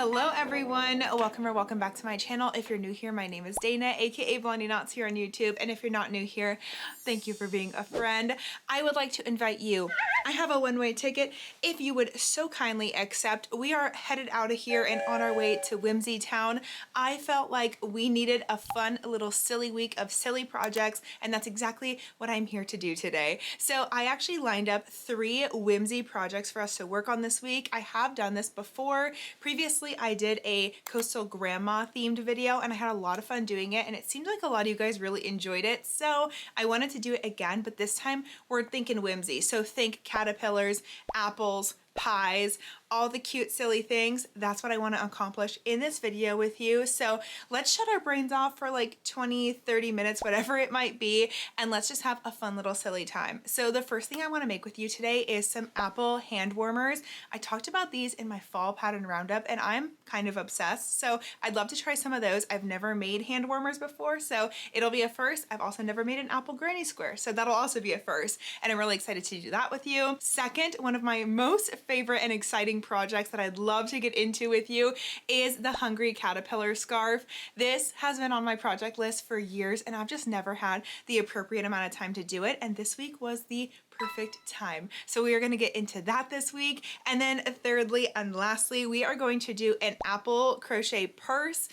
Hello everyone, welcome or welcome back to my channel. If you're new here, my name is Dana, aka Blondie Knots here on YouTube, and if you're not new here, thank you for being a friend. I would like to invite you. I have a one-way ticket. If you would so kindly accept, we are headed out of here and on our way to Whimsy Town. I felt like we needed a fun little silly week of silly projects, and that's exactly what I'm here to do today. So I actually lined up 3 whimsy projects for us to work on this week. I have done this before. Previously, I did a coastal grandma themed video and I had a lot of fun doing it, and it seemed like a lot of you guys really enjoyed it. So I wanted to do it again, but this time we're thinking whimsy. So think caterpillars, apples, pies, all the cute silly things. That's what I want to accomplish in this video with you. So let's shut our brains off for like 20-30 minutes, whatever it might be, and let's just have a fun little silly time. So the first thing I want to make with you today is some apple hand warmers. I talked about these in my fall pattern roundup and I'm kind of obsessed, so I'd love to try some of those. I've never made hand warmers before, so it'll be a first. I've also never made an apple granny square, so that'll also be a first, and I'm really excited to do that with you. Second, one of my most favorite and exciting projects that I'd love to get into with you is the Hungry Caterpillar scarf. This has been on my project list for years and I've just never had the appropriate amount of time to do it, and this week was the perfect time. So we are going to get into that this week. And then thirdly and lastly, we are going to do an apple crochet purse.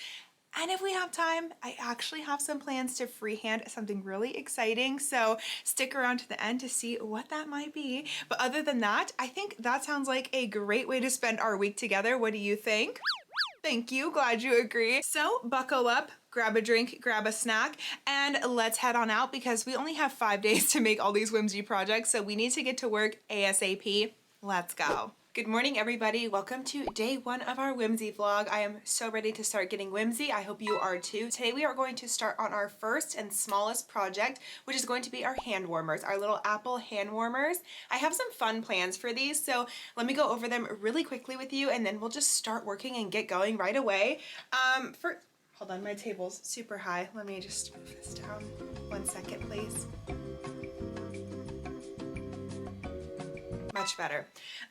And if we have time, I actually have some plans to freehand something really exciting, so stick around to the end to see what that might be. But other than that, I think that sounds like a great way to spend our week together. What do you think? Thank you, glad you agree. So buckle up, grab a drink, grab a snack, and let's head on out because we only have 5 days to make all these whimsy projects, so we need to get to work ASAP. Let's go. Good morning, everybody. Welcome to day 1 of our whimsy vlog. I am so ready to start getting whimsy. I hope you are too. Today we are going to start on our first and smallest project, which is going to be our hand warmers, our little apple hand warmers. I have some fun plans for these, so let me go over them really quickly with you and then we'll just start working and get going right away. Hold on, my table's super high. Let me just move this down 1 second, please. Much better.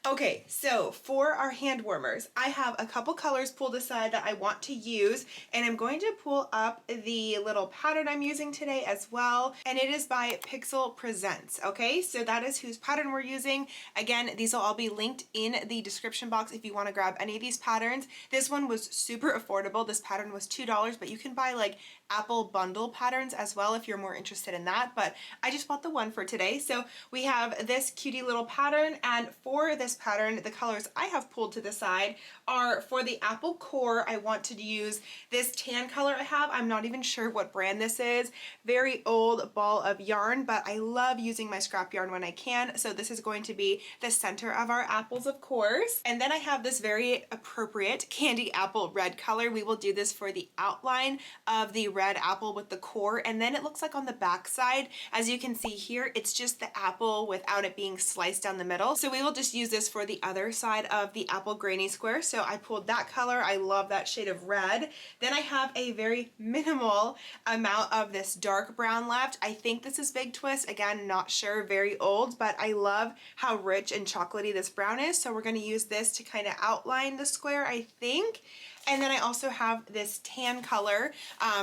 Okay, so for our hand warmers, I have a couple colors pulled aside that I want to use, and I'm going to pull up the little pattern I'm using today as well, and it is by Pixel Presents. Okay, so that is whose pattern we're using. Again, these will all be linked in the description box if you want to grab any of these patterns. This one was super affordable. This pattern was $2, but you can buy like apple bundle patterns as well if you're more interested in that, but I just bought the one for today. So we have this cutie little pattern, and for this pattern, the colors I have pulled to the side are for the apple core. I want to use this tan color I have. I'm not even sure what brand this is. Very old ball of yarn, but I love using my scrap yarn when I can. So this is going to be the center of our apples, of course. And then I have this very appropriate candy apple red color. We will do this for the outline of the red apple with the core, and then it looks like on the back side, as you can see here, it's just the apple without it being sliced down the middle. So we will just use this for the other side of the apple granny square. So I pulled that color. I love that shade of red. Then I have a very minimal amount of this dark brown left. I think this is Big Twist. Again, not sure, very old, but I love how rich and chocolatey this brown is. So we're going to use this to kind of outline the square, I think. And then I also have this tan color.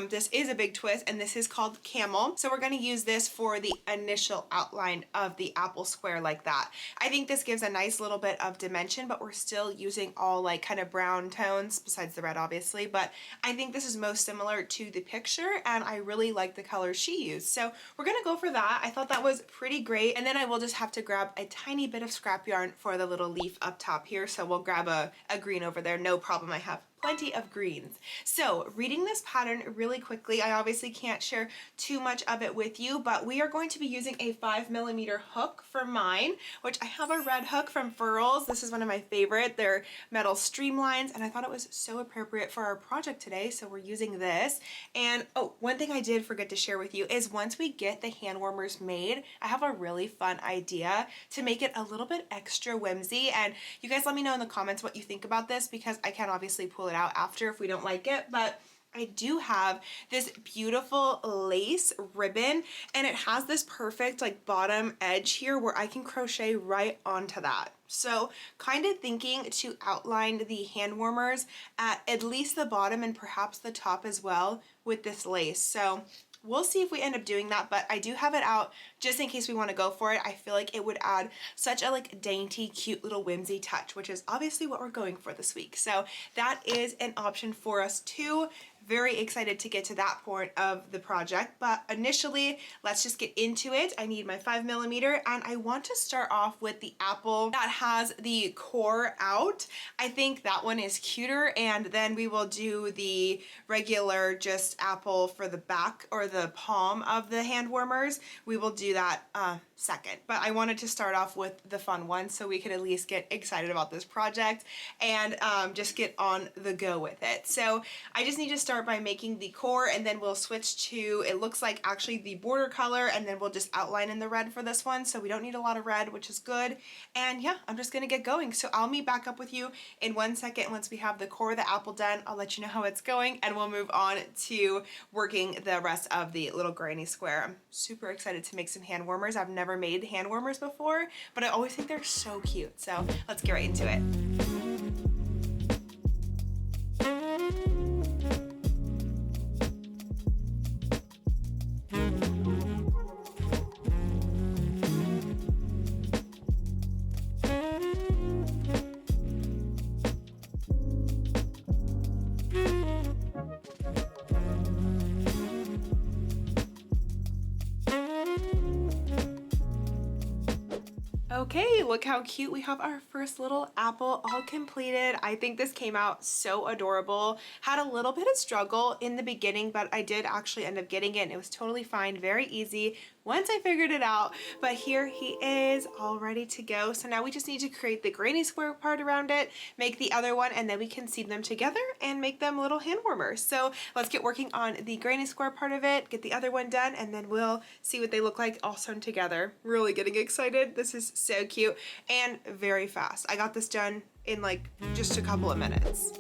This is a Big Twist and this is called Camel. So we're going to use this for the initial outline of the apple square like that. I think this gives a nice little bit of dimension, but we're still using all like kind of brown tones besides the red obviously, but I think this is most similar to the picture and I really like the colors she used. So we're going to go for that. I thought that was pretty great. And then I will just have to grab a tiny bit of scrap yarn for the little leaf up top here. So we'll grab a green over there. No problem. I have plenty of greens. So reading this pattern really quickly, I obviously can't share too much of it with you, but we are going to be using a 5mm hook for mine, which I have a red hook from Furls. This is one of my favorite. They're metal streamlines, and I thought it was so appropriate for our project today, so we're using this. And oh, one thing I did forget to share with you is once we get the hand warmers made, I have a really fun idea to make it a little bit extra whimsy, and you guys let me know in the comments what you think about this because I can obviously pull it out after if we don't like it, but I do have this beautiful lace ribbon, and it has this perfect like bottom edge here where I can crochet right onto that. So kind of thinking to outline the hand warmers at least the bottom and perhaps the top as well with this lace. So we'll see if we end up doing that, but I do have it out just in case we want to go for it. I feel like it would add such a like dainty, cute little whimsy touch, which is obviously what we're going for this week. So that is an option for us too. Very excited to get to that point of the project, but initially let's just get into it. I need my 5mm, and I want to start off with the apple that has the core out. I think that one is cuter, and then we will do the regular just apple for the back or the palm of the hand warmers. We will do that second, but I wanted to start off with the fun one so we could at least get excited about this project and just get on the go with it. So I just need to start by making the core, and then we'll switch to, it looks like actually the border color, and then we'll just outline in the red for this one, so we don't need a lot of red, which is good. And yeah, I'm just gonna get going. So I'll meet back up with you in 1 second once we have the core of the apple done. I'll let you know how it's going, and we'll move on to working the rest of the little granny square. I'm super excited to make some hand warmers. I've never made hand warmers before, but I always think they're so cute. So let's get right into it. Okay, look how cute. We have our first little apple all completed. I think this came out so adorable. Had a little bit of struggle in the beginning, but I did actually end up getting it, and it was totally fine, very easy once I figured it out. But here he is all ready to go. So now we just need to create the granny square part around it, make the other one, and then we can seam them together and make them little hand warmers. So let's get working on the granny square part of it, get the other one done, and then we'll see what they look like all sewn together. Really getting excited. This is so cute and very fast. I got this done in like just a couple of minutes.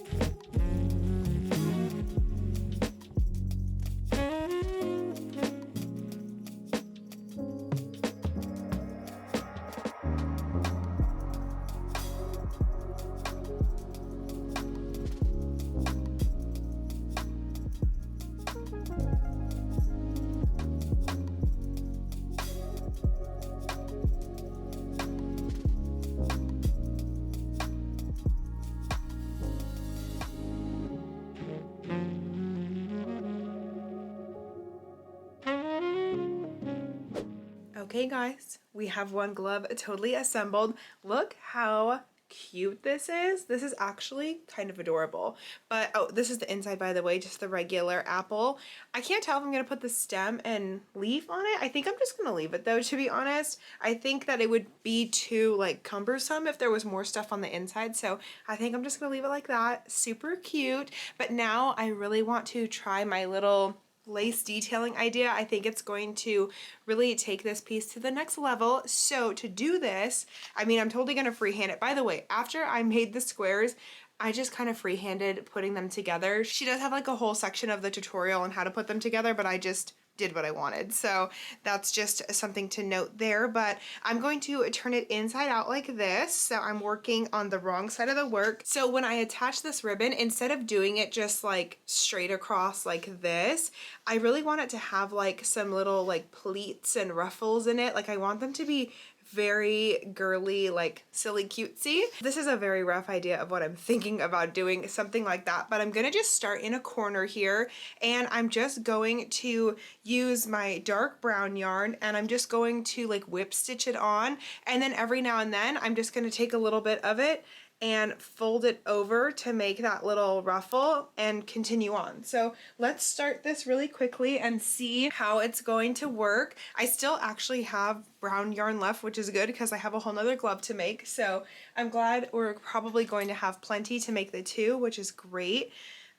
Okay guys, we have one glove totally assembled. Look how cute this is. This is actually kind of adorable. But oh, this is the inside, by the way, just the regular apple. I can't tell if I'm gonna put the stem and leaf on it. I think I'm just gonna leave it though, to be honest. I think that it would be too like cumbersome if there was more stuff on the inside. So I think I'm just gonna leave it like that. Super cute. But now I really want to try my little lace detailing idea. I think it's going to really take this piece to the next level. So to do this, I mean, I'm totally gonna freehand it. By the way, after I made the squares, I just kind of freehanded putting them together. She does have like a whole section of the tutorial on how to put them together, but I just did what I wanted. So that's just something to note there, but I'm going to turn it inside out like this. So I'm working on the wrong side of the work. So when I attach this ribbon, instead of doing it just like straight across like this, I really want it to have like some little like pleats and ruffles in it. Like I want them to be very girly, like silly cutesy. This is a very rough idea of what I'm thinking about doing, something like that, but I'm gonna just start in a corner here, and I'm just going to use my dark brown yarn, and I'm just going to like whip stitch it on, and then every now and then I'm just gonna take a little bit of it and fold it over to make that little ruffle and continue on. So let's start this really quickly and see how it's going to work. I still actually have brown yarn left, which is good because I have a whole nother glove to make. So I'm glad we're probably going to have plenty to make the two, which is great.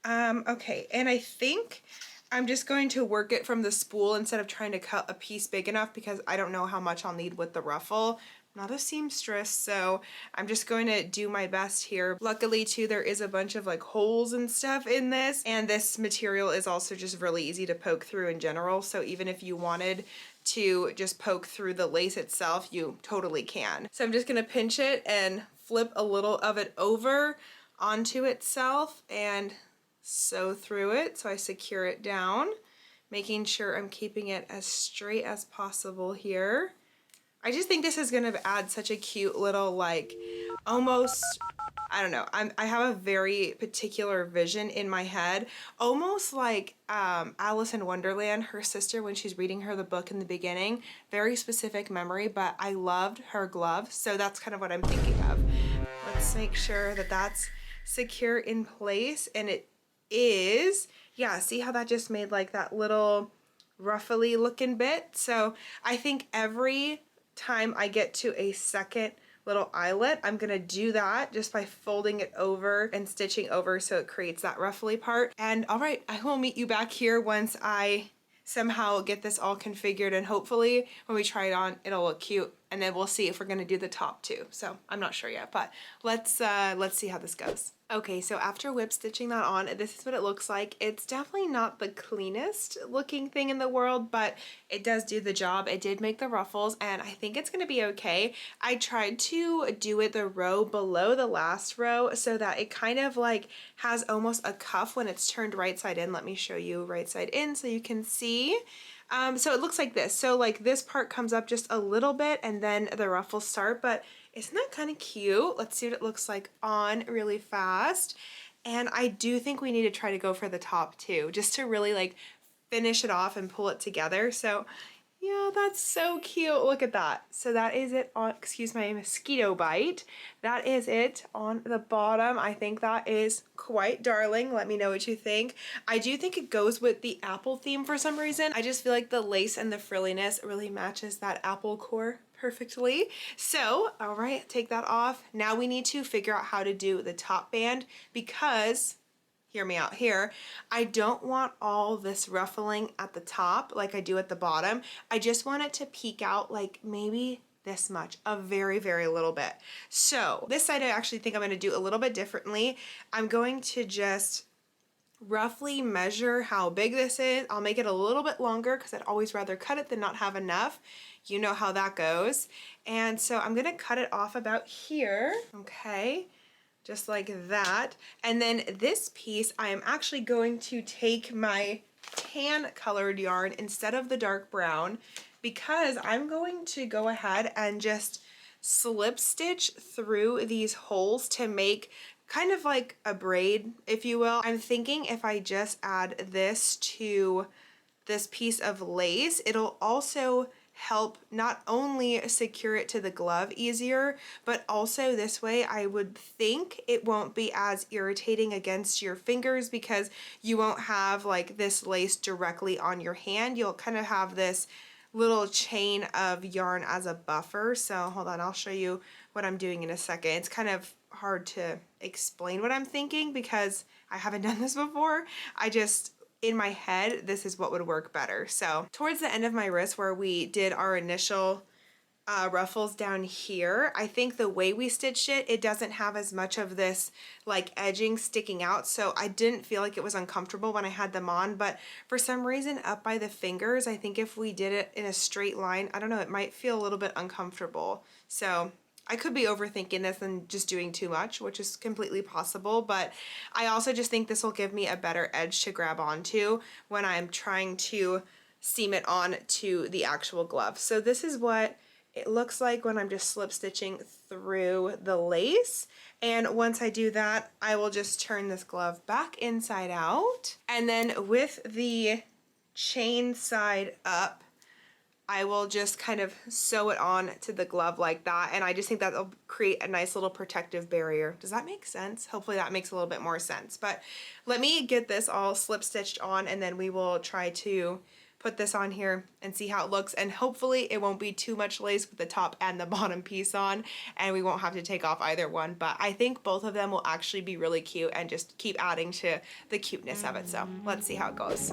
Okay, and I think I'm just going to work it from the spool instead of trying to cut a piece big enough because I don't know how much I'll need with the ruffle. not a seamstress, so I'm just going to do my best here. Luckily too, there is a bunch of like holes and stuff in this, and this material is also just really easy to poke through in general, so even if you wanted to just poke through the lace itself, you totally can. So I'm just gonna pinch it and flip a little of it over onto itself and sew through it so I secure it down, making sure I'm keeping it as straight as possible here. I just think this is gonna add such a cute little, like, almost, I don't know, I have a very particular vision in my head, almost like Alice in Wonderland, her sister, when she's reading her the book in the beginning. Very specific memory, but I loved her glove, so that's kind of what I'm thinking of. Let's make sure that that's secure in place, and it is. Yeah, see how that just made like that little ruffly looking bit? So I think every time I get to a second little eyelet, I'm gonna do that just by folding it over and stitching over so it creates that ruffly part. And all right, I will meet you back here once I somehow get this all configured, and hopefully when we try it on, it'll look cute, and then we'll see if we're gonna do the top too. So I'm not sure yet, but let's see how this goes. Okay, so after whip stitching that on, this is what it looks like. It's definitely not the cleanest looking thing in the world, but it does do the job. It did make the ruffles, and I think it's gonna be okay. I tried to do it the row below the last row so that it kind of like has almost a cuff when it's turned right side in. Let me show you right side in so you can see. So it looks like this. So like this part comes up just a little bit and then the ruffles start, but isn't that kind of cute? Let's see what it looks like on really fast. And I do think we need to try to go for the top too, just to really like finish it off and pull it together. So yeah, that's so cute. Look at that. So that is it on, excuse my mosquito bite. That is it on the bottom. I think that is quite darling. Let me know what you think. I do think it goes with the apple theme for some reason. I just feel like the lace and the frilliness really matches that apple core perfectly. So, all right, take that off. Now we need to figure out how to do the top band, because hear me out here, I don't want all this ruffling at the top like I do at the bottom. I just want it to peek out like maybe this much, a very, very little bit. So this side I actually think I'm gonna do a little bit differently. I'm going to just roughly measure how big this is. I'll make it a little bit longer because I'd always rather cut it than not have enough. You know how that goes. And so I'm gonna cut it off about here, okay? Just like that. And then this piece, I am actually going to take my tan colored yarn instead of the dark brown, because I'm going to go ahead and just slip stitch through these holes to make kind of like a braid, if you will. I'm thinking if I just add this to this piece of lace, it'll also help not only secure it to the glove easier, but also this way I would think it won't be as irritating against your fingers, because you won't have like this lace directly on your hand. You'll kind of have this little chain of yarn as a buffer. So hold on, I'll show you what I'm doing in a second. It's kind of hard to explain what I'm thinking because I haven't done this before. I just, in my head, this is what would work better. So towards the end of my wrist where we did our initial ruffles down here, I think the way we stitched it, it doesn't have as much of this like edging sticking out, so I didn't feel like it was uncomfortable when I had them on. But for some reason up by the fingers, I think if we did it in a straight line, I don't know, it might feel a little bit uncomfortable. So I could be overthinking this and just doing too much, which is completely possible, but I also just think this will give me a better edge to grab onto when I'm trying to seam it on to the actual glove. So this is what it looks like when I'm just slip stitching through the lace. And once I do that, I will just turn this glove back inside out. And then with the chain side up, I will just kind of sew it on to the glove like that, and I just think that'll create a nice little protective barrier. Does that make sense? Hopefully that makes a little bit more sense. But let me get this all slip stitched on, and then we will try to put this on here and see how it looks, and hopefully it won't be too much lace with the top and the bottom piece on, and we won't have to take off either one. But I think both of them will actually be really cute and just keep adding to the cuteness of it. So let's see how it goes.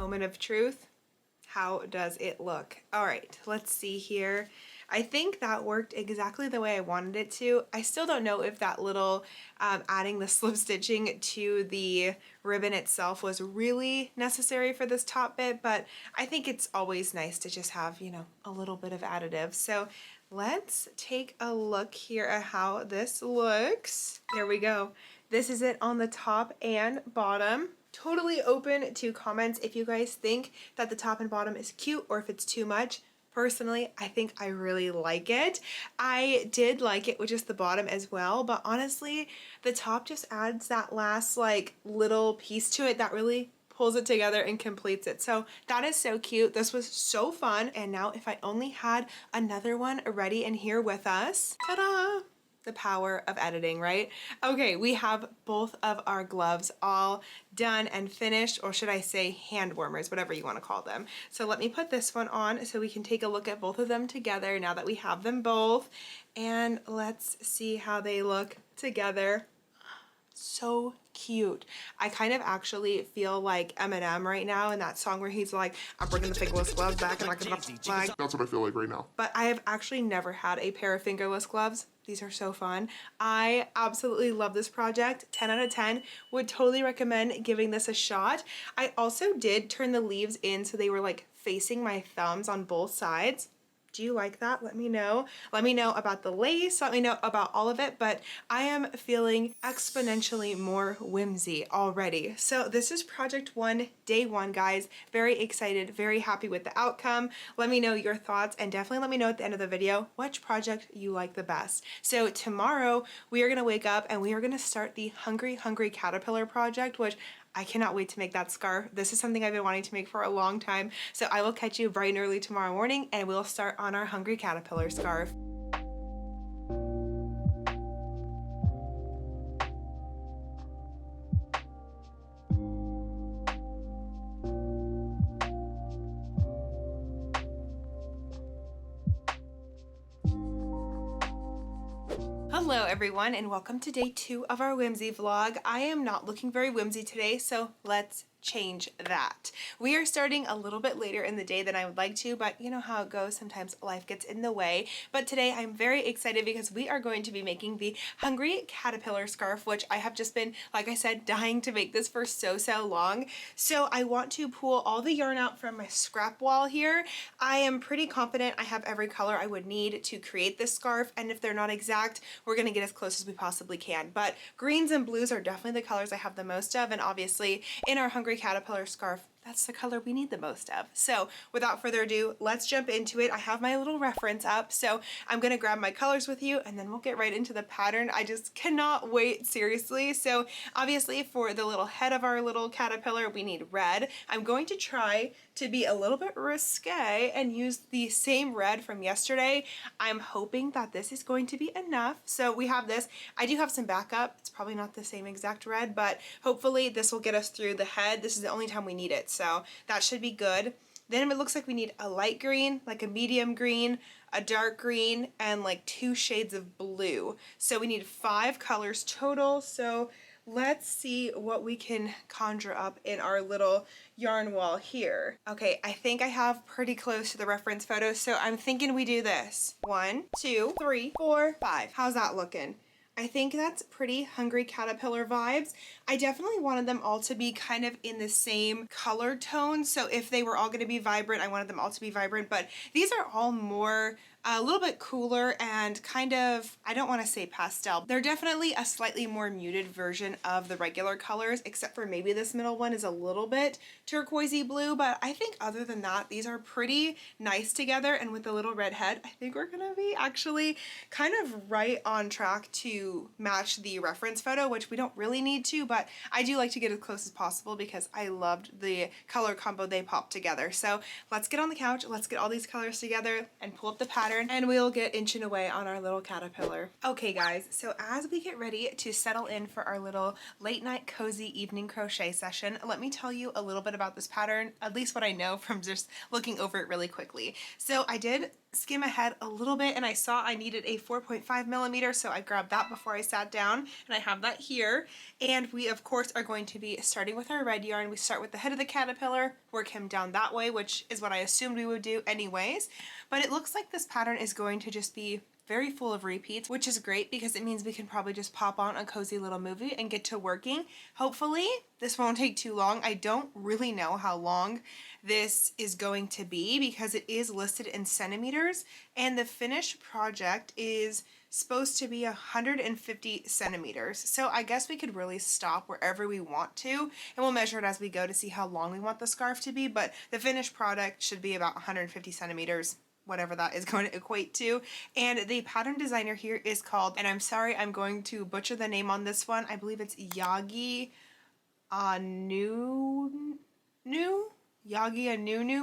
moment of truth. How does it look? All right, let's see here. I think that worked exactly the way I wanted it to. I still don't know if that little adding the slip stitching to the ribbon itself was really necessary for this top bit, but I think it's always nice to just have, you know, a little bit of additive. So let's take a look here at how this looks. Here we go. This is it on the top and bottom. Totally open to comments if you guys think that the top and bottom is cute or if it's too much. Personally, I think I really like it. I did like it with just the bottom as well, but honestly, the top just adds that last like little piece to it that really pulls it together and completes it. So that is so cute. This was so fun. And now if I only had another one ready and here with us, ta-da! The power of editing, right? Okay, we have both of our gloves all done and finished, or should I say hand warmers, whatever you want to call them. So let me put this one on so we can take a look at both of them together now that we have them both. And let's see how they look together. So cute. I kind of actually feel like Eminem right now in that song where he's like, I'm bringing the fingerless gloves back and I can flag. That's what I feel like right now. But I have actually never had a pair of fingerless gloves. These are so fun. I absolutely love this project. 10 out of 10. Would totally recommend giving this a shot. I also did turn the leaves in so they were like facing my thumbs on both sides. Do you like that? Let me know. Let me know about the lace. Let me know about all of it, but I am feeling exponentially more whimsy already. So this is project 1, day 1, guys. Very excited, very happy with the outcome. Let me know your thoughts and definitely let me know at the end of the video which project you like the best. So tomorrow we are gonna wake up and we are gonna start the Hungry Caterpillar project, which I cannot wait to make that scarf. This is something I've been wanting to make for a long time. So I will catch you bright and early tomorrow morning and we'll start on our Hungry Caterpillar scarf. Hello everyone and welcome to day 2 of our whimsy vlog. I am not looking very whimsy today, so let's change that. We are starting a little bit later in the day than I would like to, but you know how it goes, sometimes life gets in the way. But today I'm very excited because we are going to be making the Hungry Caterpillar scarf, which I have just been, like I said, dying to make this for so long. So I want to pull all the yarn out from my scrap wall here. I am pretty confident I have every color I would need to create this scarf, and if they're not exact, we're gonna get as close as we possibly can. But greens and blues are definitely the colors I have the most of, and obviously in our Hungry Caterpillar scarf, that's the color we need the most of. So without further ado, let's jump into it. I have my little reference up, so I'm gonna grab my colors with you and then we'll get right into the pattern. I just cannot wait, seriously. So obviously for the little head of our little caterpillar, we need red. I'm going to try to be a little bit risque and use the same red from yesterday. I'm hoping that this is going to be enough. So we have this. I do have some backup. It's probably not the same exact red, but hopefully this will get us through the head. This is the only time we need it, so that should be good. Then it looks like we need a light green, like a medium green, a dark green, and like 2 shades of blue. So we need 5 colors total. So let's see what we can conjure up in our little yarn wall here. Okay, I think I have pretty close to the reference photo, so I'm thinking we do this. 1, 2, 3, 4, 5. How's that looking? I think that's pretty Hungry Caterpillar vibes. I definitely wanted them all to be kind of in the same color tone. So if they were all going to be vibrant, I wanted them all to be vibrant, but these are all more a little bit cooler and kind of, I don't want to say pastel. They're definitely a slightly more muted version of the regular colors, except for maybe this middle one is a little bit turquoisey blue, but I think other than that, these are pretty nice together. And with the little red head, I think we're gonna be actually kind of right on track to match the reference photo, which we don't really need to, but I do like to get as close as possible because I loved the color combo they popped together. So let's get on the couch, let's get all these colors together and pull up the pattern, and we'll get inching away on our little caterpillar. Okay guys, so as we get ready to settle in for our little late night cozy evening crochet session, let me tell you a little bit about this pattern, at least what I know from just looking over it really quickly. So I did skim ahead a little bit, and I saw I needed a 4.5 millimeter, so I grabbed that before I sat down, and I have that here. And we of course are going to be starting with our red yarn. We start with the head of the caterpillar, work him down that way, which is what I assumed we would do anyways. But it looks like this pattern is going to just be very full of repeats, which is great because it means we can probably just pop on a cozy little movie and get to working. Hopefully this won't take too long. I don't really know how long this is going to be because it is listed in centimeters, and the finished project is supposed to be 150 centimeters. So I guess we could really stop wherever we want to, and we'll measure it as we go to see how long we want the scarf to be, but the finished product should be about 150 centimeters, whatever that is going to equate to. And the pattern designer here is called, and I'm sorry I'm going to butcher the name on this one, I believe it's Yagi Anunu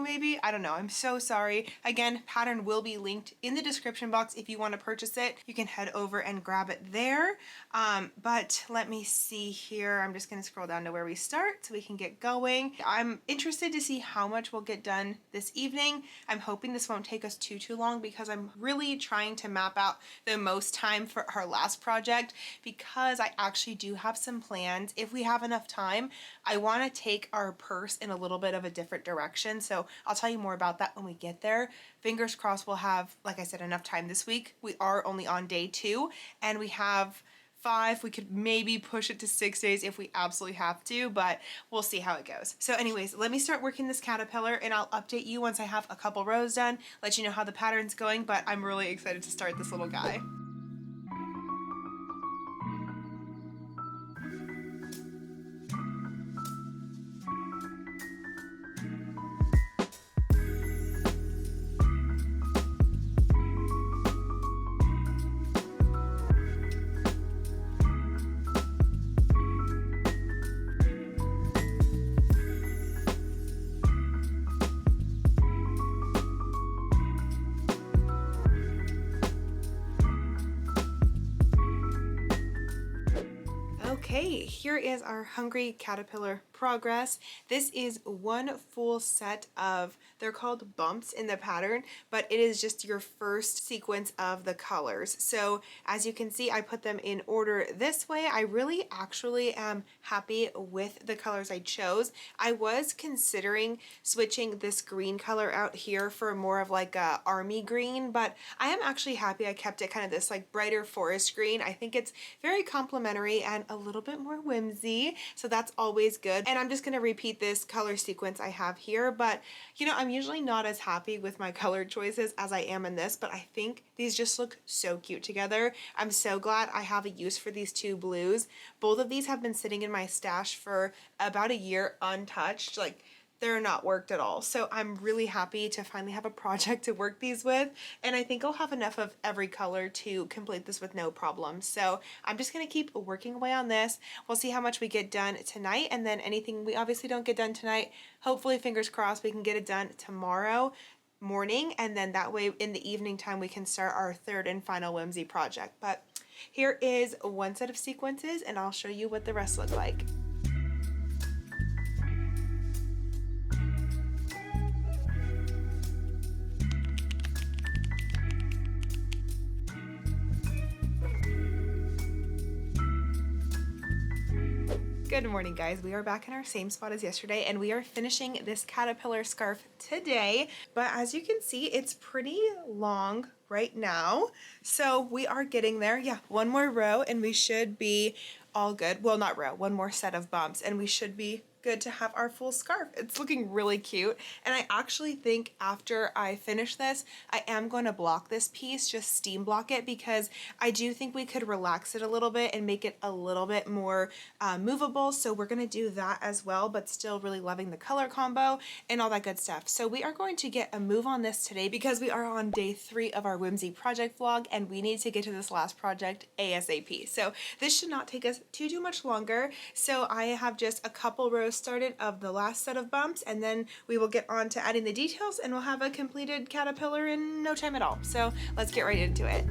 maybe? I don't know. I'm so sorry. Again, pattern will be linked in the description box. If you want to purchase it, you can head over and grab it there. But let me see here. I'm just going to scroll down to where we start so we can get going. I'm interested to see how much we'll get done this evening. I'm hoping this won't take us too long because I'm really trying to map out the most time for our last project, because I actually do have some plans. If we have enough time, I want to take our purse in a little bit of a different direction. So I'll tell you more about that when we get there. Fingers crossed we'll have, like I said, enough time this week. We are only on day 2 and we have 5. We could maybe push it to 6 days if we absolutely have to, but we'll see how it goes. So anyways, let me start working this caterpillar and I'll update you once I have a couple rows done, let you know how the pattern's going, but I'm really excited to start this little guy. Okay, here is our hungry caterpillar progress. This is one full set of, they're called bumps in the pattern, but it is just your first sequence of the colors. So as you can see, I put them in order this way. I really actually am happy with the colors I chose. I was considering switching this green color out here for more of like a army green, but I am actually happy I kept it kind of this like brighter forest green. I think it's very complimentary and a little bit more whimsy, so that's always good. And I'm just going to repeat this color sequence I have here, but you know, I'm usually not as happy with my color choices as I am in this, but I think these just look so cute together. I'm so glad I have a use for these 2 blues. Both of these have been sitting in my stash for about a year untouched. Like, they're not worked at all. So I'm really happy to finally have a project to work these with, and I think I'll have enough of every color to complete this with no problem. So I'm just gonna keep working away on this. We'll see how much we get done tonight, and then anything we obviously don't get done tonight, hopefully, fingers crossed, we can get it done tomorrow morning, and then that way in the evening time we can start our 3rd and final whimsy project. But here is one set of sequences and I'll show you what the rest look like. Good morning, guys. We are back in our same spot as yesterday and we are finishing this caterpillar scarf today. But as you can see, it's pretty long right now. So we are getting there. Yeah, one more row and we should be all good. Well, not row, one more set of bumps and we should be good to have our full scarf. It's looking really cute, and I actually think after I finish this, I am going to block this piece, just steam block it, because I do think we could relax it a little bit and make it a little bit more movable. So we're going to do that as well, but still really loving the color combo and all that good stuff. So we are going to get a move on this today because we are on day 3 of our whimsy project vlog and we need to get to this last project ASAP. So this should not take us too much longer. So I have just a couple rows started of the last set of bumps, and then we will get on to adding the details and we'll have a completed caterpillar in no time at all. So let's get right into it.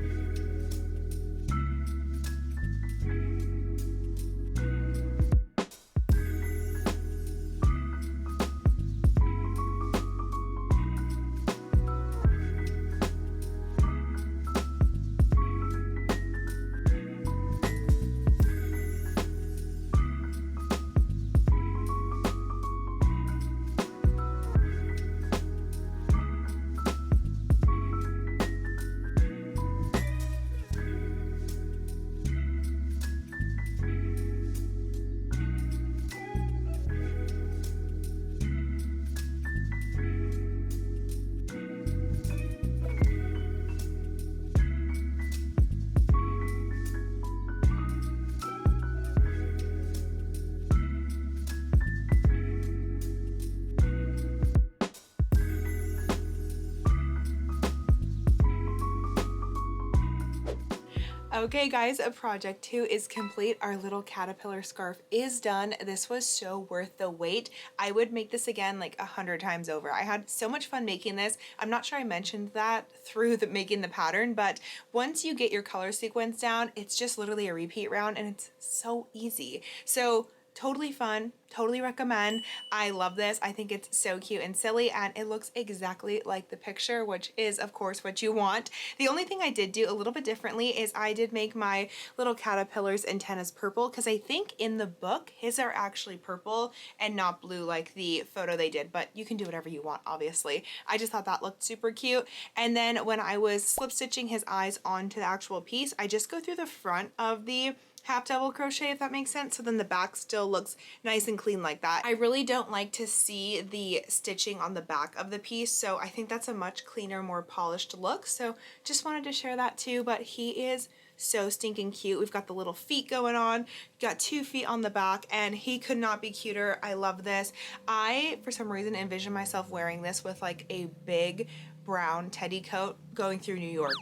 Okay guys, project 2 is complete. Our little caterpillar scarf is done. This was so worth the wait. I would make this again like 100 times over. I had so much fun making this. I'm not sure I mentioned that through making the pattern, but once you get your color sequence down, it's just literally a repeat round and it's so easy. So totally fun, totally recommend. I love this. I think it's so cute and silly, and it looks exactly like the picture, which is of course what you want. The only thing I did do a little bit differently is I did make my little caterpillar's antennas purple, because I think in the book his are actually purple and not blue like the photo they did, but you can do whatever you want, obviously. I just thought that looked super cute. And then when I was slip stitching his eyes onto the actual piece, I just go through the front of the half double crochet, if that makes sense, so then the back still looks nice and clean like that. I really don't like to see the stitching on the back of the piece, so I think that's a much cleaner, more polished look. So just wanted to share that too. But he is so stinking cute. We've got the little feet going on, got 2 feet on the back, and he could not be cuter. I love this. I for some reason envision myself wearing this with like a big brown teddy coat going through New York.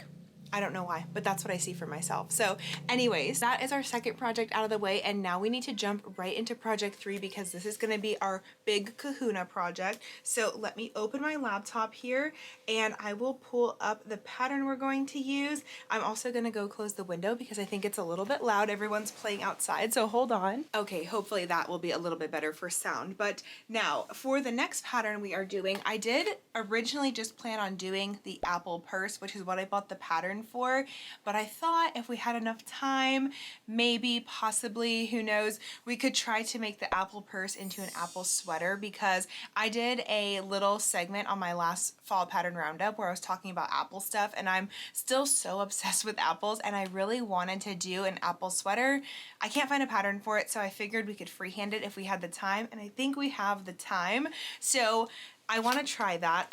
I don't know why, but that's what I see for myself. So anyways, that is our second project out of the way, and now we need to jump right into project 3, because this is going to be our big kahuna project. So let me open my laptop here and I will pull up the pattern we're going to use. I'm also going to go close the window because I think it's a little bit loud. Everyone's playing outside, so hold on. Okay, hopefully that will be a little bit better for sound. But now for the next pattern we are doing, I did originally just plan on doing the apple purse, which is what I bought the pattern for, but I thought if we had enough time, maybe, possibly, who knows, we could try to make the apple purse into an apple sweater, because I did a little segment on my last fall pattern roundup where I was talking about apple stuff, and I'm still so obsessed with apples, and I really wanted to do an apple sweater. I can't find a pattern for it, so I figured we could freehand it if we had the time, and I think we have the time. So I want to try that.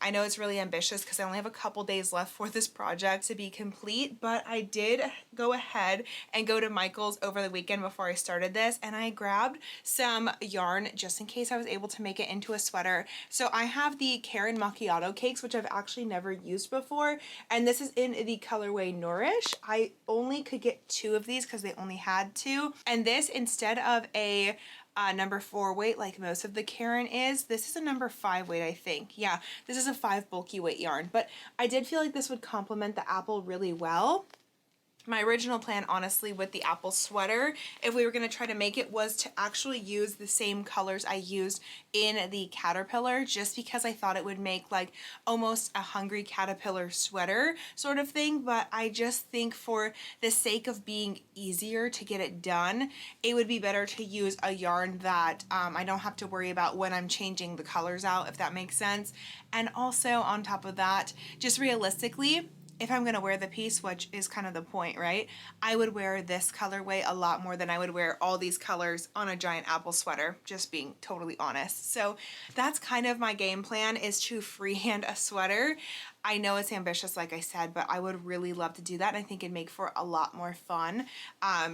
I know it's really ambitious because I only have a couple days left for this project to be complete, but I did go ahead and go to Michael's over the weekend before I started this, and I grabbed some yarn just in case I was able to make it into a sweater. So I have the Karen Macchiato cakes, which I've actually never used before, and this is in the colorway Nourish. I only could get 2 of these because they only had 2, and this, instead of a number 4 weight like most of the Karen is, this is a number 5 weight, I think. Yeah, this is a 5 bulky weight yarn, but I did feel like this would complement the apple really well. My original plan, honestly, with the apple sweater, if we were going to try to make it, was to actually use the same colors I used in the caterpillar, just because I thought it would make like almost a hungry caterpillar sweater sort of thing. But I just think for the sake of being easier to get it done, it would be better to use a yarn that I don't have to worry about when I'm changing the colors out, if that makes sense. And also on top of that, just realistically, if I'm gonna wear the piece, which is kind of the point, right? I would wear this colorway a lot more than I would wear all these colors on a giant apple sweater, just being totally honest. So that's kind of my game plan, is to freehand a sweater. I know it's ambitious, like I said, but I would really love to do that. And I think it'd make for a lot more fun,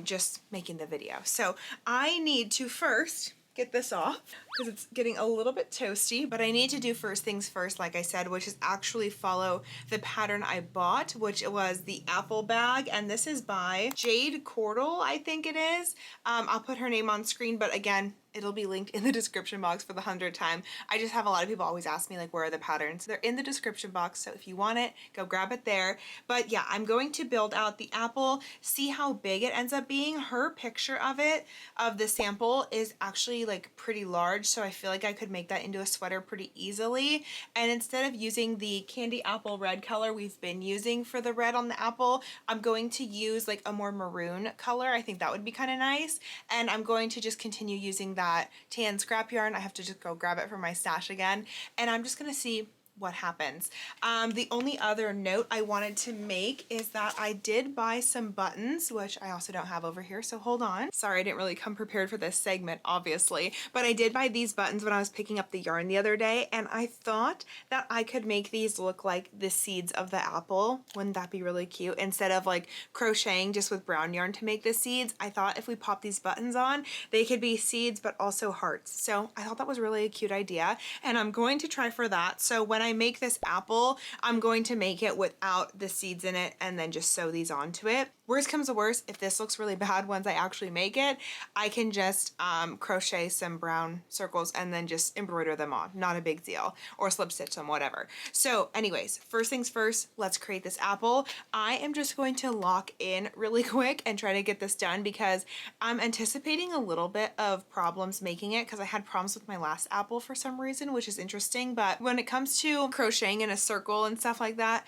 just making the video. So I need to first get this off because it's getting a little bit toasty, but I need to do first things first, like I said, which is actually follow the pattern I bought, which was the apple bag, and this is by Jade Cordell, I think it is. I'll put her name on screen, but again, it'll be linked in the description box for the 100th time. I just have a lot of people always ask me like, where are the patterns? They're in the description box, so if you want it, go grab it there. But yeah, I'm going to build out the apple, see how big it ends up being. Her picture of it, of the sample, is actually like pretty large, so I feel like I could make that into a sweater pretty easily. And instead of using the candy apple red color we've been using for the red on the apple, I'm going to use like a more maroon color. I think that would be kind of nice. And I'm going to just continue using that tan scrap yarn. I have to just go grab it from my stash again, and I'm just gonna see what happens. The only other note I wanted to make is that I did buy some buttons, which I also don't have over here, so hold on. Sorry, I didn't really come prepared for this segment, obviously, but I did buy these buttons when I was picking up the yarn the other day, and I thought that I could make these look like the seeds of the apple. Wouldn't that be really cute? Instead of like crocheting just with brown yarn to make the seeds, I thought if we pop these buttons on, they could be seeds but also hearts. So I thought that was really a cute idea, and I'm going to try for that. So when I make this apple, I'm going to make it without the seeds in it and then just sew these onto it. Worst comes to worst, if this looks really bad once I actually make it, I can just crochet some brown circles and then just embroider them on. Not a big deal. Or slip stitch them, whatever. So anyways, first things first, let's create this apple. I am just going to lock in really quick and try to get this done because I'm anticipating a little bit of problems making it because I had problems with my last apple for some reason, which is interesting. But when it comes to crocheting in a circle and stuff like that,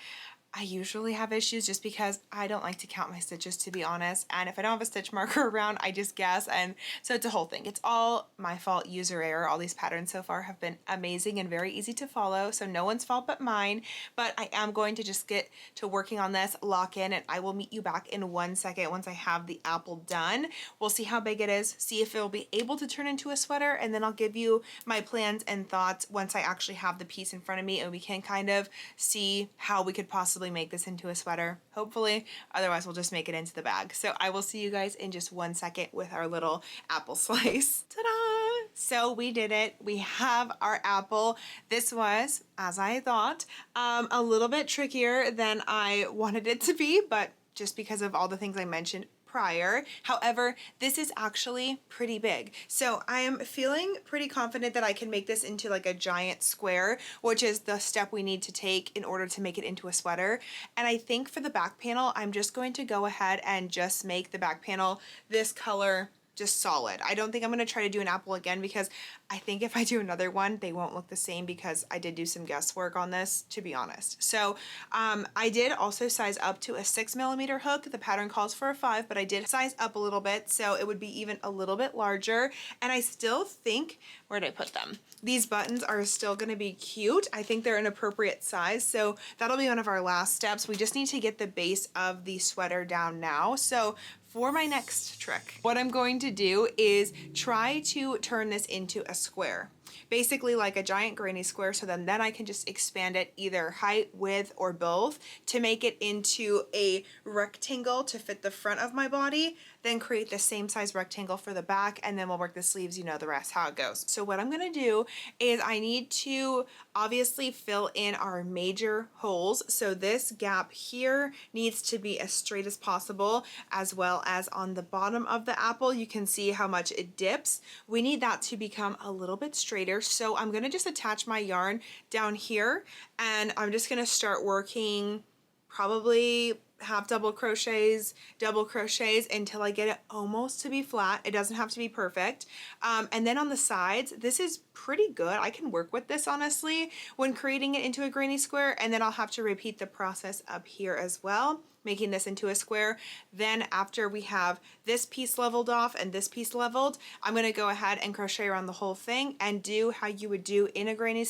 I usually have issues just because I don't like to count my stitches, to be honest. And if I don't have a stitch marker around, I just guess. And so it's a whole thing. It's all my fault, user error. All these patterns so far have been amazing and very easy to follow. So no one's fault but mine. But I am going to just get to working on this, lock in, and I will meet you back in 1 second once I have the apple done. We'll see how big it is, see if it'll be able to turn into a sweater, and then I'll give you my plans and thoughts once I actually have the piece in front of me and we can kind of see how we could possibly make this into a sweater, hopefully. Otherwise, we'll just make it into the bag. So I will see you guys in just 1 second with our little apple slice. Ta-da! So we did it. We have our apple. This was, as I thought, a little bit trickier than I wanted it to be, but just because of all the things I mentioned prior. However, this is actually pretty big. So I am feeling pretty confident that I can make this into like a giant square, which is the step we need to take in order to make it into a sweater. And I think for the back panel, I'm just going to go ahead and just make the back panel this color, just solid. I don't think I'm going to try to do an apple again because I think if I do another one, they won't look the same because I did do some guesswork on this, to be honest. So I did also size up to a 6mm hook. The pattern calls for a 5, but I did size up a little bit, so it would be even a little bit larger. And I still think, where did I put them? These buttons are still going to be cute. I think they're an appropriate size, so that'll be one of our last steps. We just need to get the base of the sweater down now. So for my next trick, what I'm going to do is try to turn this into a square. Basically like a giant granny square, so then I can just expand it either height, width, or both to make it into a rectangle to fit the front of my body, then create the same size rectangle for the back, and then we'll work the sleeves, you know the rest, how it goes. So what I'm gonna do is I need to obviously fill in our major holes. So this gap here needs to be as straight as possible, as well as on the bottom of the apple, you can see how much it dips. We need that to become a little bit straighter. So I'm gonna just attach my yarn down here, and I'm just gonna start working probably half double crochets until I get it almost to be flat. It doesn't have to be perfect. And then on the sides, this is pretty good. I can work with this honestly when creating it into a granny square, and then I'll have to repeat the process up here as well, making this into a square. Then after we have this piece leveled off and this piece leveled, I'm gonna go ahead and crochet around the whole thing and do how you would do in a granny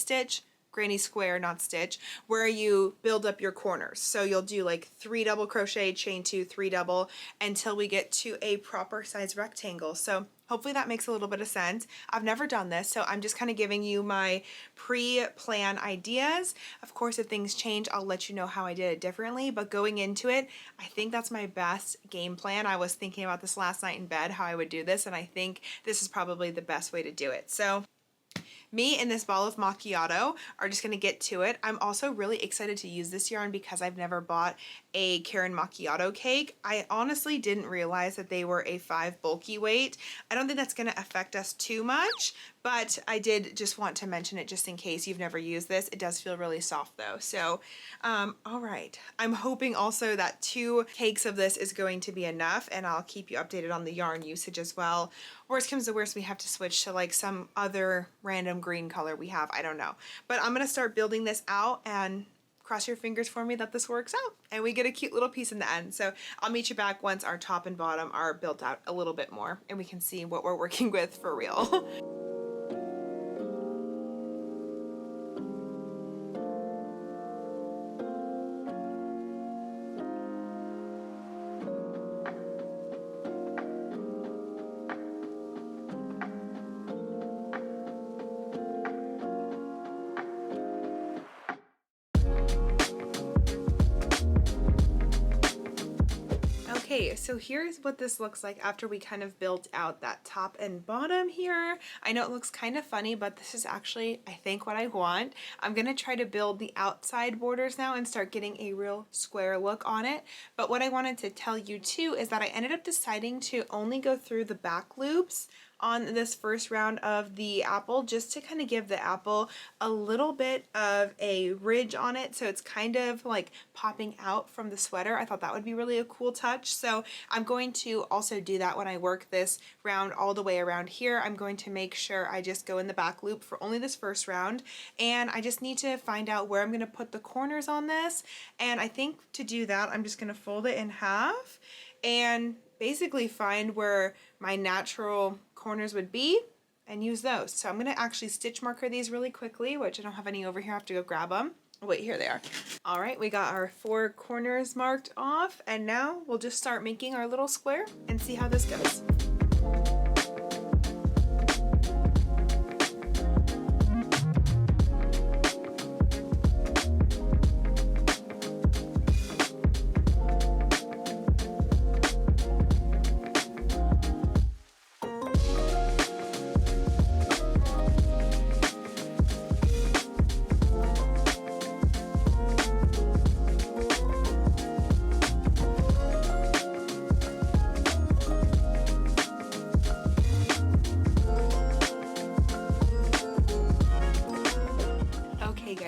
square, not stitch, where you build up your corners. So you'll do like 3 double crochet, chain 2, 3 double until we get to a proper size rectangle. So hopefully that makes a little bit of sense. I've never done this, so I'm just kind of giving you my pre-plan ideas. Of course, if things change, I'll let you know how I did it differently, but going into it, I think that's my best game plan. I was thinking about this last night in bed, how I would do this, and I think this is probably the best way to do it. So me and this ball of macchiato are just gonna get to it. I'm also really excited to use this yarn because I've never bought a Karen macchiato cake. I honestly didn't realize that they were a 5 bulky weight. I don't think that's gonna affect us too much, but I did just want to mention it just in case you've never used this. It does feel really soft though. So, all right. I'm hoping also that 2 cakes of this is going to be enough, and I'll keep you updated on the yarn usage as well. Worst comes to worst, we have to switch to like some other random green color we have. I don't know. But I'm gonna start building this out, and cross your fingers for me that this works out and we get a cute little piece in the end. So I'll meet you back once our top and bottom are built out a little bit more and we can see what we're working with for real. Okay, so here's what this looks like after we kind of built out that top and bottom here. I know it looks kind of funny, but this is actually, I think, what I want. I'm gonna try to build the outside borders now and start getting a real square look on it. But what I wanted to tell you too is that I ended up deciding to only go through the back loops on this first round of the apple, just to kind of give the apple a little bit of a ridge on it, so it's kind of like popping out from the sweater. I thought that would be really a cool touch, so I'm going to also do that when I work this round all the way around here. I'm going to make sure I just go in the back loop for only this first round, and I just need to find out where I'm going to put the corners on this. And I think to do that, I'm just going to fold it in half and basically find where my natural corners would be and use those. So I'm going to actually stitch marker these really quickly, which I don't have any over here. I have to go grab them. Oh, wait, here they are. All right, we got our 4 corners marked off, and now we'll just start making our little square and see how this goes.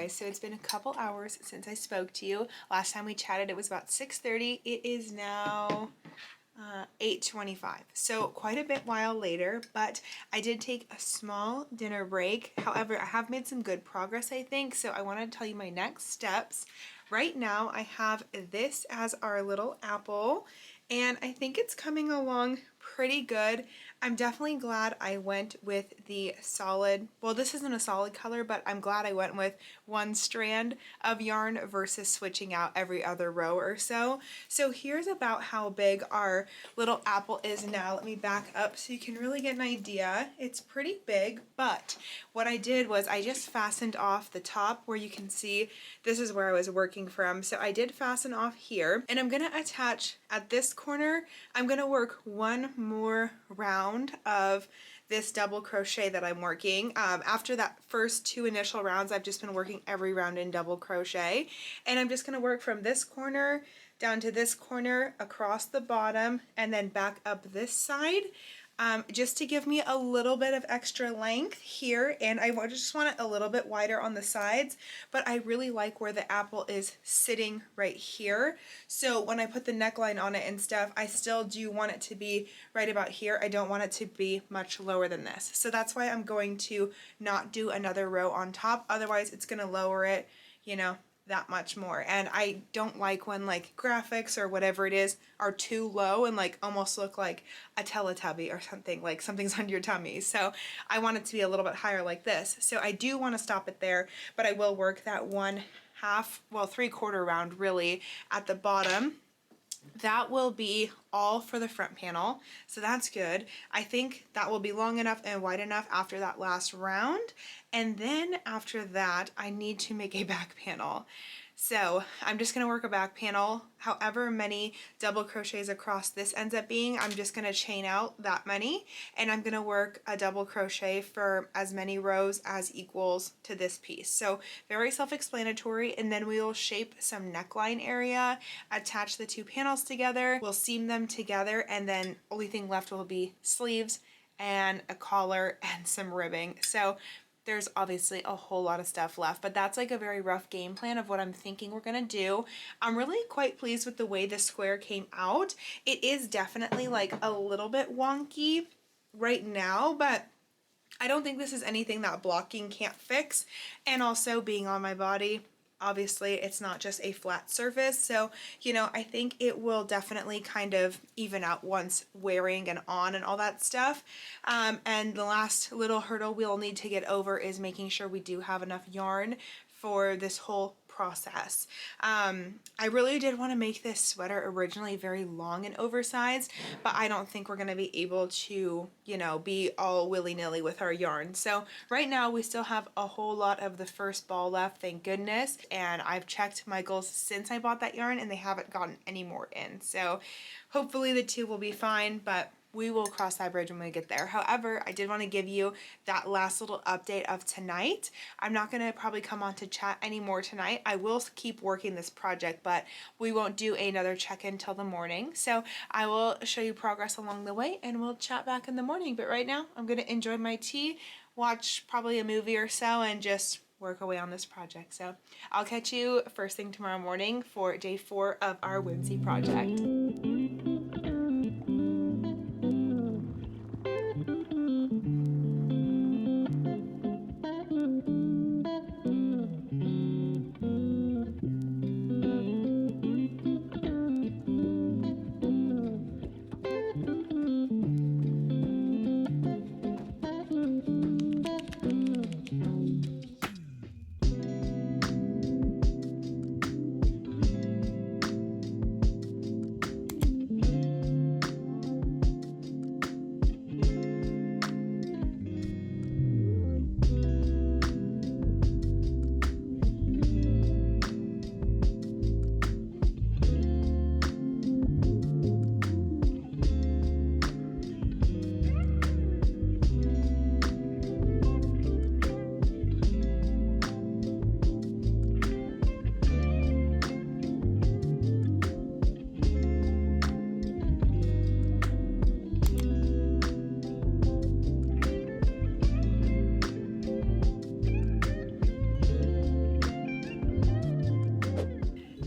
So it's been a couple hours since I spoke to you. Last time we chatted, it was about 6:30. It is now 8:25, so quite a bit while later, but I did take a small dinner break. However, I have made some good progress, I think, so I want to tell you my next steps. Right now I have this as our little apple, and I think it's coming along pretty good. I'm definitely glad I went with the solid, well, this isn't a solid color, but I'm glad I went with one strand of yarn versus switching out every other row or so. So here's about how big our little apple is now. Let me back up so you can really get an idea. It's pretty big, but what I did was I just fastened off the top where you can see this is where I was working from. So I did fasten off here, and I'm gonna attach at this corner. I'm gonna work one more round of this double crochet that I'm working. After that first 2 initial rounds, I've just been working every round in double crochet, and I'm just going to work from this corner down to this corner across the bottom and then back up this side, just to give me a little bit of extra length here, and I just want it a little bit wider on the sides, but I really like where the apple is sitting right here. So when I put the neckline on it and stuff, I still do want it to be right about here. I don't want it to be much lower than this. So that's why I'm going to not do another row on top. Otherwise it's going to lower it, you know, that much more. And I don't like when like graphics or whatever it is are too low and like almost look like a Teletubby or something, like something's on your tummy. So I want it to be a little bit higher like this. So I do want to stop it there, but I will work that 1/2, well, 3/4 round really at the bottom. That will be all for the front panel, so that's good. I think that will be long enough and wide enough after that last round, and then after that I need to make a back panel. So I'm just going to work a back panel, however many double crochets across this ends up being. I'm just going to chain out that many, and I'm going to work a double crochet for as many rows as equals to this piece. So very self-explanatory, and then we will shape some neckline area, attach the 2 panels together, we'll seam them together, and then only thing left will be sleeves and a collar and some ribbing. So there's obviously a whole lot of stuff left, but that's like a very rough game plan of what I'm thinking we're gonna do. I'm really quite pleased with the way the square came out. It is definitely like a little bit wonky right now, but I don't think this is anything that blocking can't fix. And also being on my body, obviously it's not just a flat surface, so you know, I think it will definitely kind of even out once wearing and on and all that stuff. And the last little hurdle we'll need to get over is making sure we do have enough yarn for this whole process. I really did want to make this sweater originally very long and oversized, but I don't think we're going to be able to, you know, be all willy-nilly with our yarn. So right now we still have a whole lot of the first ball left, thank goodness, and I've checked Michael's since I bought that yarn and they haven't gotten any more in. So hopefully the two will be fine, but we will cross that bridge when we get there. However, I did want to give you that last little update of tonight. I'm not going to probably come on to chat anymore tonight. I will keep working this project, but we won't do another check-in till the morning. So I will show you progress along the way and we'll chat back in the morning. But right now, I'm going to enjoy my tea, watch probably a movie or so, and just work away on this project. So I'll catch you first thing tomorrow morning for day 4 of our whimsy project.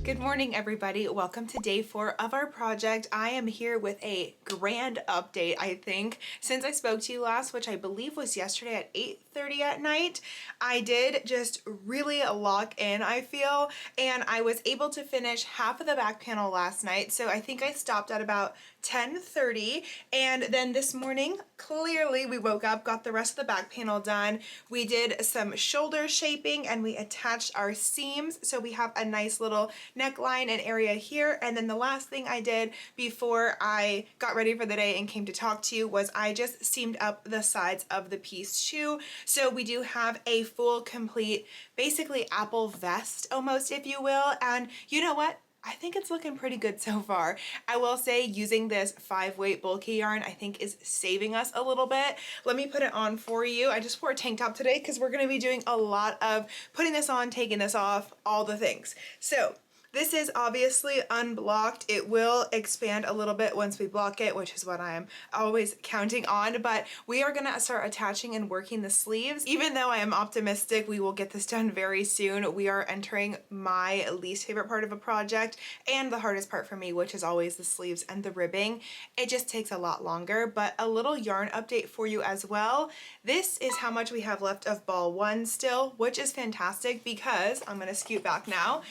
Good morning, everybody. Welcome to day 4 of our project. I am here with a grand update, I think. Since I spoke to you last, which I believe was yesterday at 8:30 at night, I did just really lock in, I feel, and I was able to finish half of the back panel last night. So I think I stopped at about 10:30, and then this morning, clearly we woke up, got the rest of the back panel done. We did some shoulder shaping and we attached our seams, so we have a nice little neckline and area here. And then the last thing I did before I got ready for the day and came to talk to you was I just seamed up the sides of the piece too. So we do have a full, complete, basically apple vest almost, if you will. And you know what? I think it's looking pretty good so far. I will say using this 5-weight bulky yarn I think is saving us a little bit. Let me put it on for you. I just wore a tank top today because we're going to be doing a lot of putting this on, taking this off, all the things. So this is obviously unblocked. It will expand a little bit once we block it, which is what I am always counting on, but we are gonna start attaching and working the sleeves. Even though I am optimistic we will get this done very soon, we are entering my least favorite part of a project and the hardest part for me, which is always the sleeves and the ribbing. It just takes a lot longer, but a little yarn update for you as well. This is how much we have left of ball 1 still, which is fantastic because, I'm gonna scoot back now,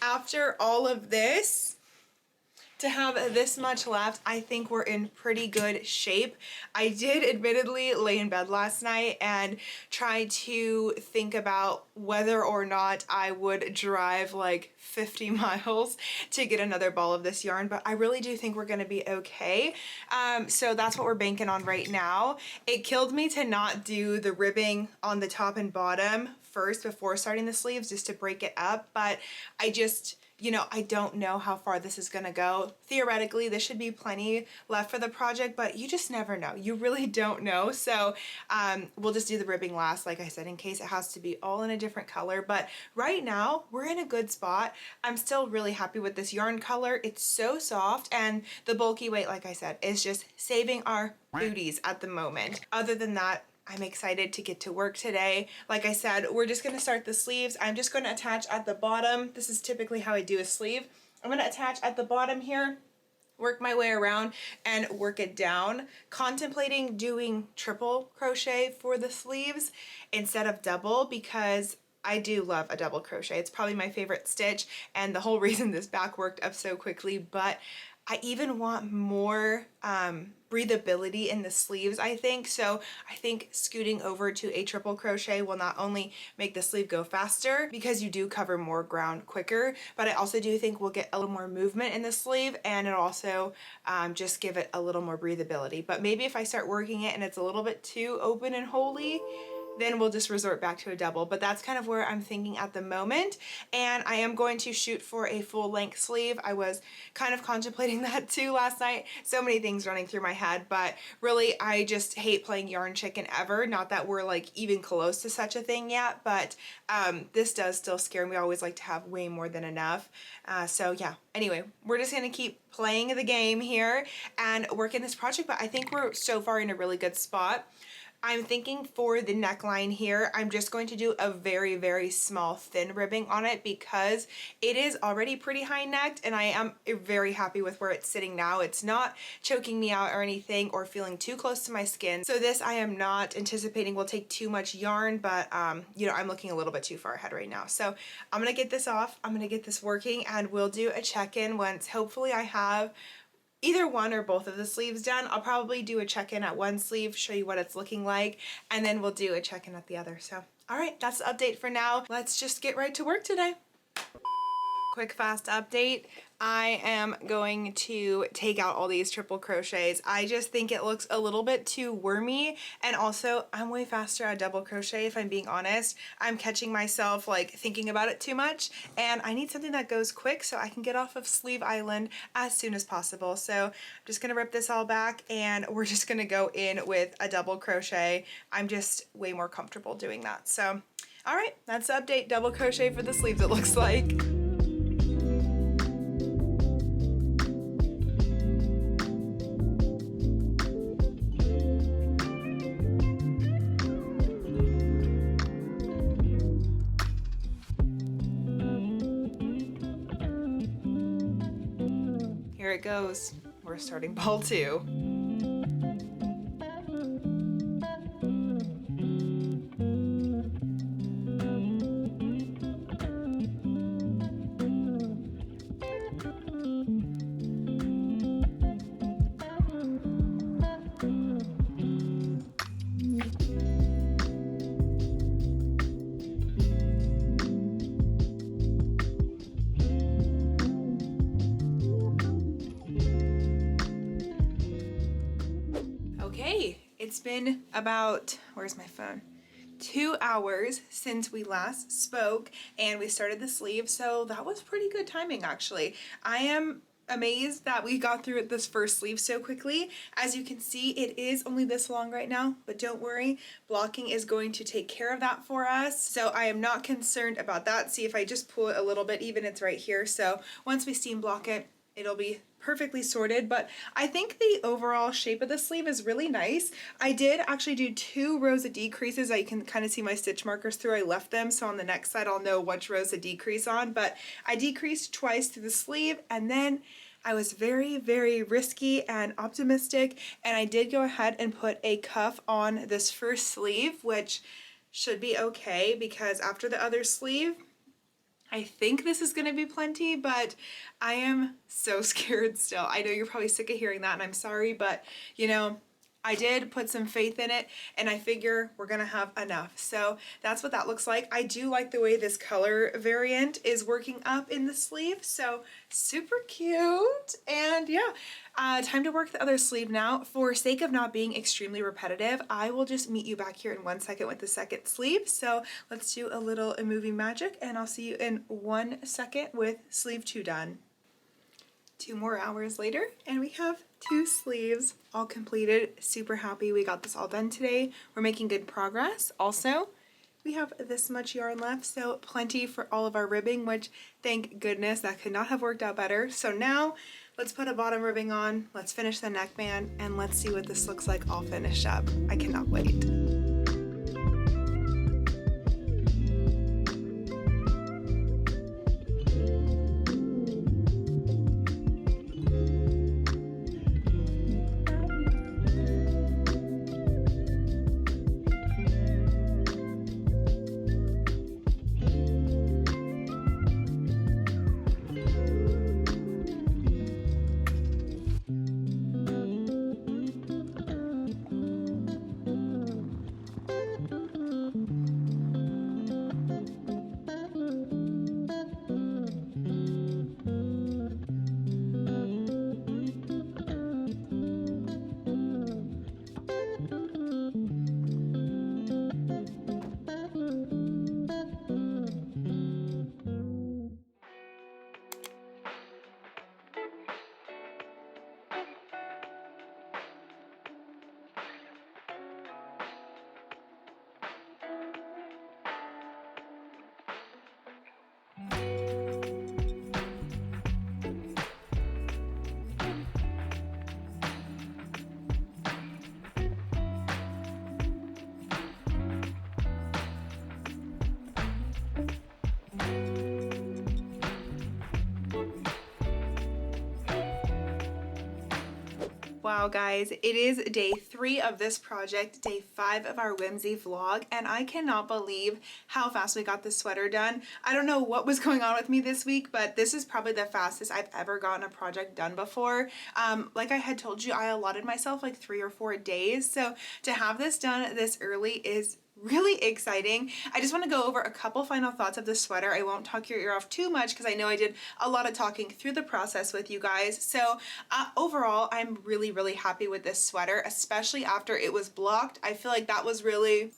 after all of this, to have this much left, I think we're in pretty good shape. I did admittedly lay in bed last night and try to think about whether or not I would drive like 50 miles to get another ball of this yarn, but I really do think we're gonna be okay. So that's what we're banking on right now. It killed me to not do the ribbing on the top and bottom first before starting the sleeves just to break it up, but I just, you know, I don't know how far this is gonna go. Theoretically, there should be plenty left for the project, but you just never know. You really don't know. So we'll just do the ribbing last, like I said, in case it has to be all in a different color. But right now, we're in a good spot. I'm still really happy with this yarn color. It's so soft, and the bulky weight, like I said, is just saving our booties at the moment. Other than that, I'm excited to get to work today. Like I said, we're just gonna start the sleeves. I'm just gonna attach at the bottom. This is typically how I do a sleeve. I'm gonna attach at the bottom here, work my way around and work it down. Contemplating doing triple crochet for the sleeves instead of double because I do love a double crochet. It's probably my favorite stitch and the whole reason this back worked up so quickly, but I even want more breathability in the sleeves, I think. So I think scooting over to a triple crochet will not only make the sleeve go faster because you do cover more ground quicker, but I also do think we'll get a little more movement in the sleeve, and it'll also just give it a little more breathability. But maybe if I start working it and it's a little bit too open and holy, then we'll just resort back to a double. But that's kind of where I'm thinking at the moment. And I am going to shoot for a full length sleeve. I was kind of contemplating that too last night. So many things running through my head, but really I just hate playing yarn chicken ever. Not that we're like even close to such a thing yet, but this does still scare me. I always like to have way more than enough. So yeah, anyway, we're just gonna keep playing the game here and work in this project, but I think we're so far in a really good spot. I'm thinking for the neckline here, I'm just going to do a very, very small thin ribbing on it because it is already pretty high necked, and I am very happy with where it's sitting now. It's not choking me out or anything or feeling too close to my skin. So this I am not anticipating will take too much yarn, but you know, I'm looking a little bit too far ahead right now. So I'm gonna get this off, I'm gonna get this working, and we'll do a check-in once hopefully I have either one or both of the sleeves done. I'll probably do a check-in at one sleeve, show you what it's looking like, and then we'll do a check-in at the other. So, all right, that's the update for now. Let's just get right to work today. Quick, fast update. I am going to take out all these triple crochets. I just think it looks a little bit too wormy, and also I'm way faster at double crochet if I'm being honest. I'm catching myself like thinking about it too much, and I need something that goes quick so I can get off of Sleeve Island as soon as possible. So I'm just gonna rip this all back and we're just gonna go in with a double crochet. I'm just way more comfortable doing that. So all right, that's the update. Double crochet for the sleeves it looks like. Here it goes. We're starting ball 2. Okay, it's been about, where's my phone? 2 hours since we last spoke and we started the sleeve, so that was pretty good timing actually. I am amazed that we got through this first sleeve so quickly. As you can see, it is only this long right now, but don't worry, blocking is going to take care of that for us. So I am not concerned about that. See, if I just pull it a little bit, even it's right here. So once we seam block it, it'll be perfectly sorted, but I think the overall shape of the sleeve is really nice. I did actually do 2 rows of decreases. I can kind of see my stitch markers through. I left them, so on the next side I'll know which rows to decrease on, but I decreased twice through the sleeve, and then I was very, very risky and optimistic, and I did go ahead and put a cuff on this first sleeve, which should be okay because after the other sleeve, I think this is going to be plenty, but I am so scared still. I know you're probably sick of hearing that, and I'm sorry, but you know, I did put some faith in it, and I figure we're gonna have enough. So that's what that looks like. I do like the way this color variant is working up in the sleeve, so super cute. And yeah, time to work the other sleeve now. For sake of not being extremely repetitive, I will just meet you back here in 1 second with the second sleeve. So let's do a little movie magic, and I'll see you in 1 second with sleeve 2 done. 2 more hours later, and we have 2 sleeves all completed. Super happy we got this all done today. We're making good progress. Also, we have this much yarn left, so plenty for all of our ribbing, which thank goodness, that could not have worked out better. So now let's put a bottom ribbing on, let's finish the neckband, and let's see what this looks like all finished up. I cannot wait. Wow guys, it is day 3 of this project, day 5 of our whimsy vlog, and I cannot believe how fast we got this sweater done. I don't know what was going on with me this week, but this is probably the fastest I've ever gotten a project done before. Like I had told you, I allotted myself like 3 or 4 days, so to have this done this early is really exciting. I just want to go over a couple final thoughts of the sweater. I won't talk your ear off too much because I know I did a lot of talking through the process with you guys. So overall, I'm really happy with this sweater, especially after it was blocked. I feel like that was really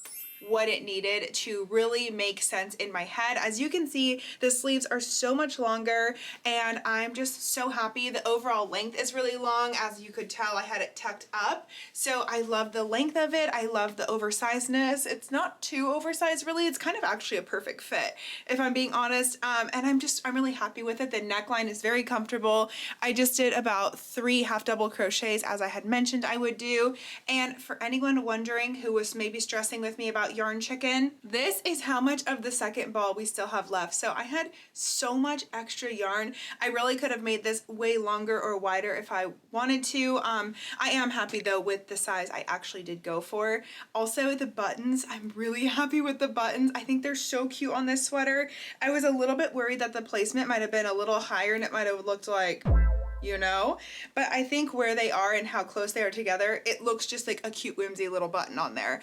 what it needed to really make sense in my head. As you can see, the sleeves are so much longer and I'm just so happy. The overall length is really long. As you could tell, I had it tucked up. So I love the length of it. I love the oversizedness. It's not too oversized really. It's kind of actually a perfect fit if I'm being honest. And I'm really happy with it. The neckline is very comfortable. I just did about 3 half double crochets as I had mentioned I would do. And for anyone wondering who was maybe stressing with me about yarn chicken, this is how much of the second ball we still have left. So I had so much extra yarn. I really could have made this way longer or wider if I wanted to. I am happy though with the size I actually did go for. Also the buttons, I'm really happy with the buttons. I think they're so cute on this sweater. I was a little bit worried that the placement might have been a little higher and it might have looked like, you know, but I think where they are and how close they are together, it looks just like a cute whimsy little button on there.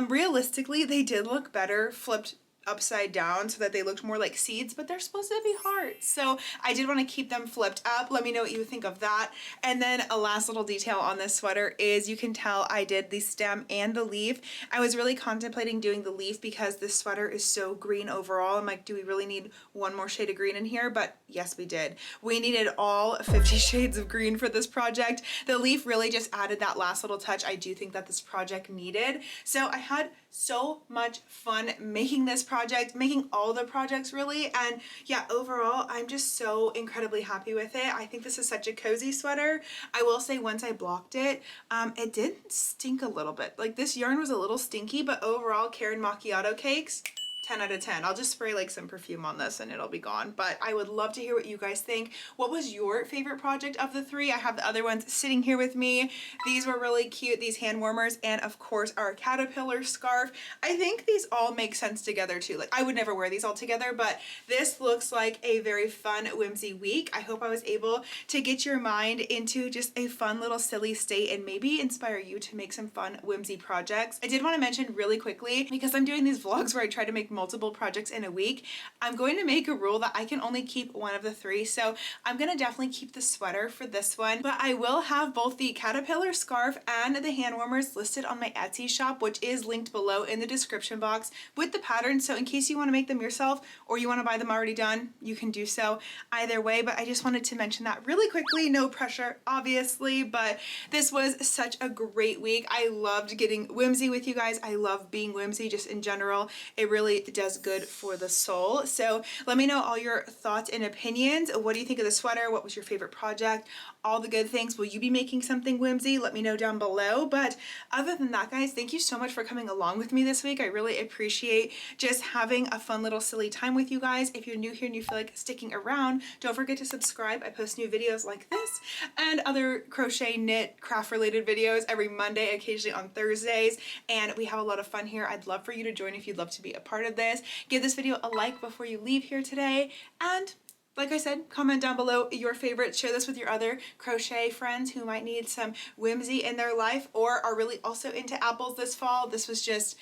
Realistically, they did look better flipped upside down so that they looked more like seeds, but they're supposed to be hearts. So I did want to keep them flipped up. Let me know what you think of that. And then a last little detail on this sweater is you can tell I did the stem and the leaf. I was really contemplating doing the leaf because this sweater is so green overall. I'm like, do we really need one more shade of green in here? But yes, we did. We needed all 50 shades of green for this project. The leaf really just added that last little touch I do think that this project needed. So I had so much fun making this project, making all the projects really, and yeah, overall I'm just so incredibly happy with it. I think this is such a cozy sweater. I will say once I blocked it, it did stink a little bit. Like this yarn was a little stinky, but overall Karen Macchiato cakes, 10 out of 10. I'll just spray like some perfume on this and it'll be gone. But I would love to hear what you guys think. What was your favorite project of the 3? I have the other ones sitting here with me. These were really cute, these hand warmers, and of course our caterpillar scarf. I think these all make sense together too. Like I would never wear these all together, but this looks like a very fun whimsy week. I hope I was able to get your mind into just a fun little silly state and maybe inspire you to make some fun whimsy projects. I did want to mention really quickly, because I'm doing these vlogs where I try to make multiple projects in a week, I'm going to make a rule that I can only keep one of the 3. So I'm going to definitely keep the sweater for this one, but I will have both the caterpillar scarf and the hand warmers listed on my Etsy shop, which is linked below in the description box with the pattern. So in case you want to make them yourself or you want to buy them already done, you can do so either way. But I just wanted to mention that really quickly. No pressure, obviously, but this was such a great week. I loved getting whimsy with you guys. I love being whimsy just in general. It really does good for the soul. So let me know all your thoughts and opinions. What do you think of the sweater? What was your favorite project? All the good things. Will you be making something whimsy? Let me know down below. But other than that, guys, thank you so much for coming along with me this week. I really appreciate just having a fun little silly time with you guys. If you're new here and you feel like sticking around, don't forget to subscribe. I post new videos like this and other crochet, knit, craft related videos every Monday, occasionally on Thursdays, and we have a lot of fun here. I'd love for you to join if you'd love to be a part of this. Give this video a like before you leave here today, and like I said, comment down below your favorites. Share this with your other crochet friends who might need some whimsy in their life or are really also into apples this fall. This was just,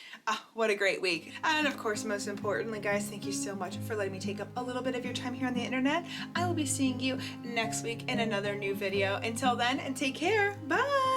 what a great week. And of course, most importantly, guys, thank you so much for letting me take up a little bit of your time here on the internet. I will be seeing you next week in another new video. Until then, and take care. Bye!